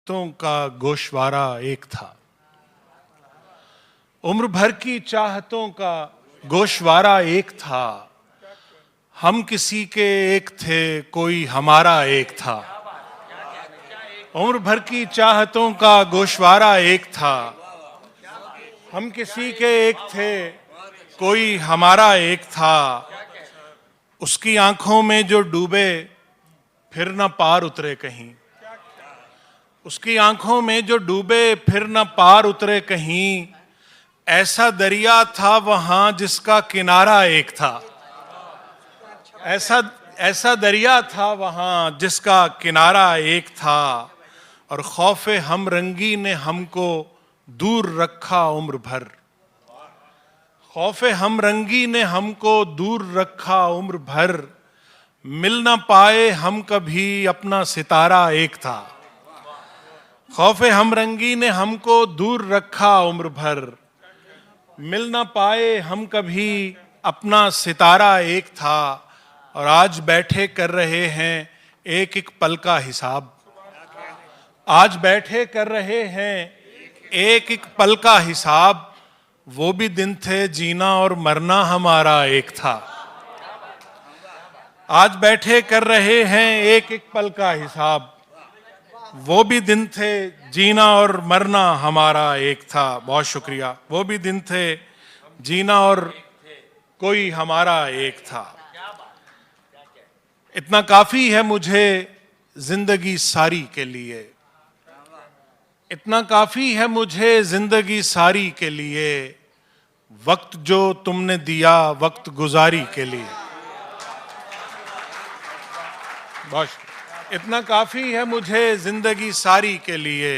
चाहतों का गोशवारा एक था। उम्र भर की चाहतों का गोशवारा एक था। हम किसी के एक थे, कोई हमारा एक था। उम्र भर की चाहतों का गोशवारा एक था। हम किसी के एक थे, कोई हमारा एक था। उसकी आंखों में जो डूबे फिर न पार उतरे कहीं। उसकी आंखों में जो डूबे फिर न पार उतरे कहीं। ऐसा दरिया था वहां जिसका किनारा एक था। ऐसा दरिया था वहां जिसका किनारा एक था। और खौफे हमरंगी ने हमको दूर रखा उम्र भर। खौफे हमरंगी ने हमको दूर रखा उम्र भर। मिल ना पाए हम कभी, अपना सितारा एक था। खौफे हमरंगी ने हमको दूर रखा उम्र भर। मिल ना पाए हम कभी, अपना सितारा एक था। और आज बैठे कर रहे हैं एक एक पल का हिसाब। आज बैठे कर रहे हैं एक एक पल का हिसाब। वो भी दिन थे जीना और मरना हमारा एक था। आज बैठे कर रहे हैं एक एक पल का हिसाब। वो भी दिन थे जीना और मरना हमारा एक था। बहुत शुक्रिया। वो भी दिन थे जीना और कोई हमारा एक था। इतना काफी है मुझे जिंदगी सारी के लिए। इतना काफी है मुझे जिंदगी सारी के लिए। वक्त जो तुमने दिया वक्त गुजारी के लिए। इतना काफी है मुझे जिंदगी सारी के लिए।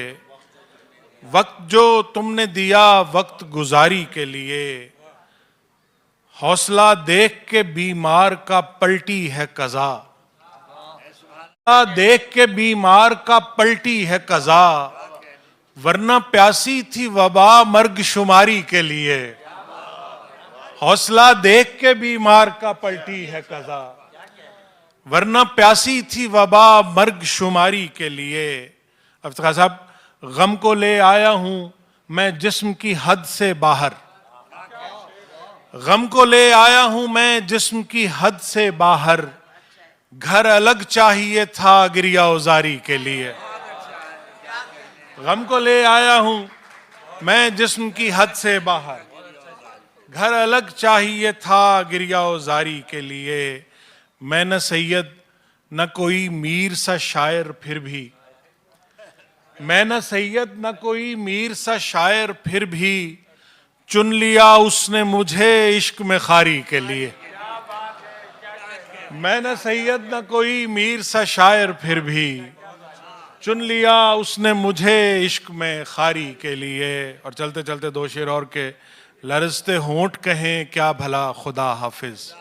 वक्त जो तुमने दिया वक्त गुजारी के लिए। हौसला देख के बीमार का पलटी है कज़ा। देख के बीमार का पलटी है कज़ा। वरना प्यासी थी वबा मर्ग शुमारी के लिए। हौसला देख के बीमार का पलटी है कज़ा। वरना प्यासी थी वबा मर्ग शुमारी के लिए। अफ्तार साहब, गम को ले आया हूं मैं जिस्म की हद से बाहर। गम को ले आया हूं मैं जिस्म की हद से बाहर। घर अलग चाहिए था गिरिया उजारी के लिए। गम को ले आया हूं मैं जिस्म की हद से बाहर। घर अलग चाहिए था गिरिया उजारी के लिए। मैं न सैयद न कोई मीर सा शायर फिर भी। मैं न सैयद न कोई मीर सा शायर फिर भी। चुन लिया उसने मुझे इश्क में खारी के लिए। मैं न सैयद न कोई मीर सा शायर फिर भी। चुन लिया उसने मुझे इश्क में खारी के लिए। और चलते चलते दो शेर और के। लरजते होंठ कहें क्या भला खुदा हाफिज।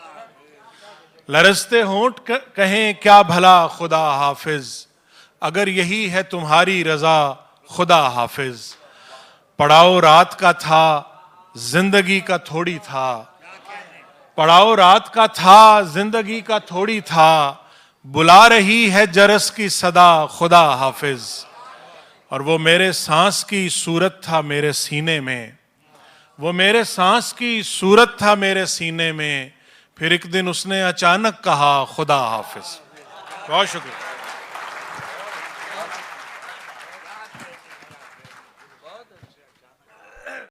लरजते होंठ कहें क्या भला खुदा हाफिज। अगर यही है तुम्हारी रजा खुदा हाफिज। पड़ाव रात का था जिंदगी का थोड़ी था। पड़ाव रात का था जिंदगी का थोड़ी था। बुला रही है जरस की सदा खुदा हाफिज। और वो मेरे सांस की सूरत था मेरे सीने में। वो मेरे सांस की सूरत था मेरे सीने में। फिर एक दिन उसने अचानक कहा खुदा हाफिज। बहुत शुक्रिया।